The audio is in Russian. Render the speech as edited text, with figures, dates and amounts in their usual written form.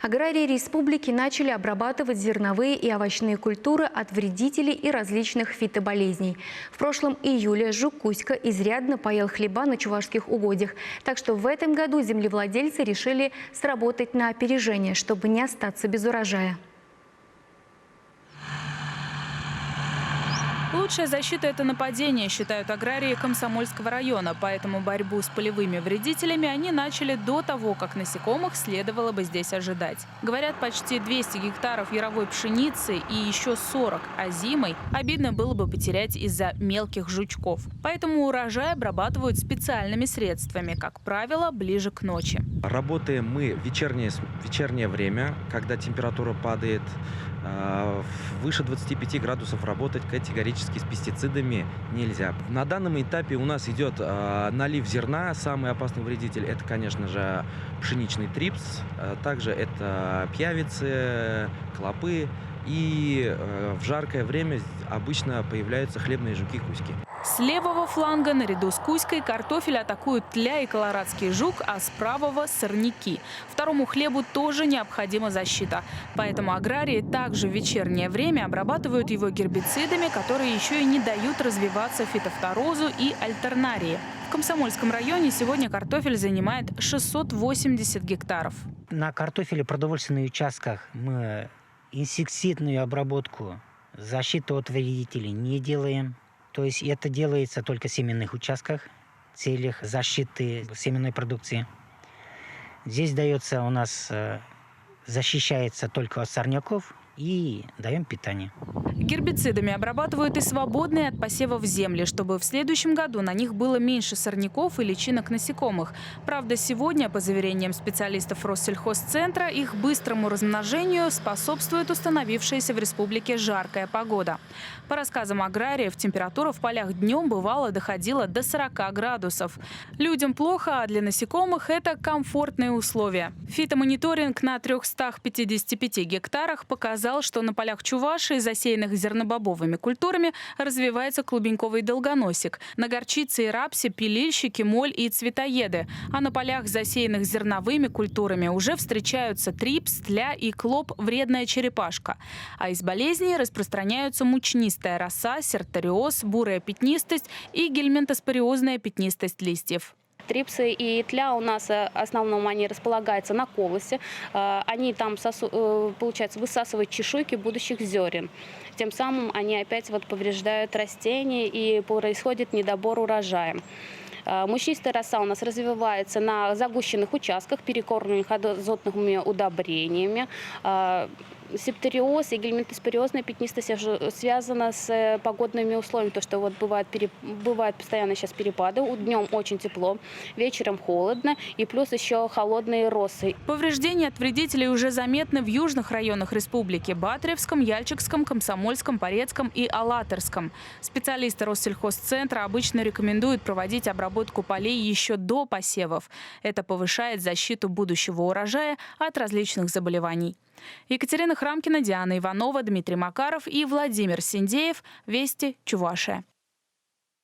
Аграрии республики начали обрабатывать зерновые и овощные культуры от вредителей и различных фитоболезней. В прошлом июле жук Кузька изрядно поел хлеба на чувашских угодьях. Так что в этом году землевладельцы решили сработать на опережение, чтобы не остаться без урожая. Лучшая защита – это нападение, считают аграрии Комсомольского района. Поэтому борьбу с полевыми вредителями они начали до того, как насекомых следовало бы здесь ожидать. Говорят, почти 200 гектаров яровой пшеницы и еще 40 озимой обидно было бы потерять из-за мелких жучков. Поэтому урожай обрабатывают специальными средствами, как правило, ближе к ночи. Работаем мы в вечернее время, когда температура падает. Выше 25 градусов работать категорически с пестицидами нельзя. На данном этапе у нас идет налив зерна. Самый опасный вредитель – это, конечно же, пшеничный трипс. Также это пьявицы, клопы. И в жаркое время обычно появляются хлебные жуки-кузьки. С левого фланга наряду с Кузькой картофель атакуют тля и колорадский жук, а с правого – сорняки. Второму хлебу тоже необходима защита. Поэтому аграрии также в вечернее время обрабатывают его гербицидами, которые еще и не дают развиваться фитофторозу и альтернарии. В Комсомольском районе сегодня картофель занимает 680 гектаров. На картофеле продовольственных участках мы инсектицидную обработку, защиту от вредителей не делаем. То есть это делается только в семенных участках в целях защиты семенной продукции. Здесь дается у нас, защищается только от сорняков и даем питание. Гербицидами обрабатывают и свободные от посевов земли, чтобы в следующем году на них было меньше сорняков и личинок насекомых. Правда, сегодня, по заверениям специалистов Россельхозцентра, их быстрому размножению способствует установившаяся в республике жаркая погода. По рассказам аграриев, температура в полях днем бывало доходила до 40 градусов. Людям плохо, а для насекомых это комфортные условия. Фитомониторинг на 355 гектарах показал, что на полях Чувашии, засеянных зернобобовыми культурами, развивается клубеньковый долгоносик. На горчице и рапсе – пилильщики, моль и цветоеды. А на полях, засеянных зерновыми культурами, уже встречаются трипс, тля и клоп – вредная черепашка. А из болезней распространяются мучнистая роса, серториоз, бурая пятнистость и гельминтоспориозная пятнистость листьев. Трипсы и тля у нас в основном они располагаются на колосе. Они там, получается, высасывают чешуйки будущих зерен. Тем самым они опять повреждают растения и происходит недобор урожая. Мучнистая роса у нас развивается на загущенных участках, перекормленных азотными удобрениями. Септориоз и гельминтоспориозная пятнистость связана с погодными условиями. То, что бывают постоянно сейчас перепады. Днем очень тепло, вечером холодно и плюс еще холодные росы. Повреждения от вредителей уже заметны в южных районах республики – Батревском, Яльчикском, Комсомольском, Порецком и Алатырском. Специалисты Россельхозцентра обычно рекомендуют проводить обработку полей еще до посевов. Это повышает защиту будущего урожая от различных заболеваний. Екатерина Храмкина, Диана Иванова, Дмитрий Макаров и Владимир Синдеев. Вести, Чувашия.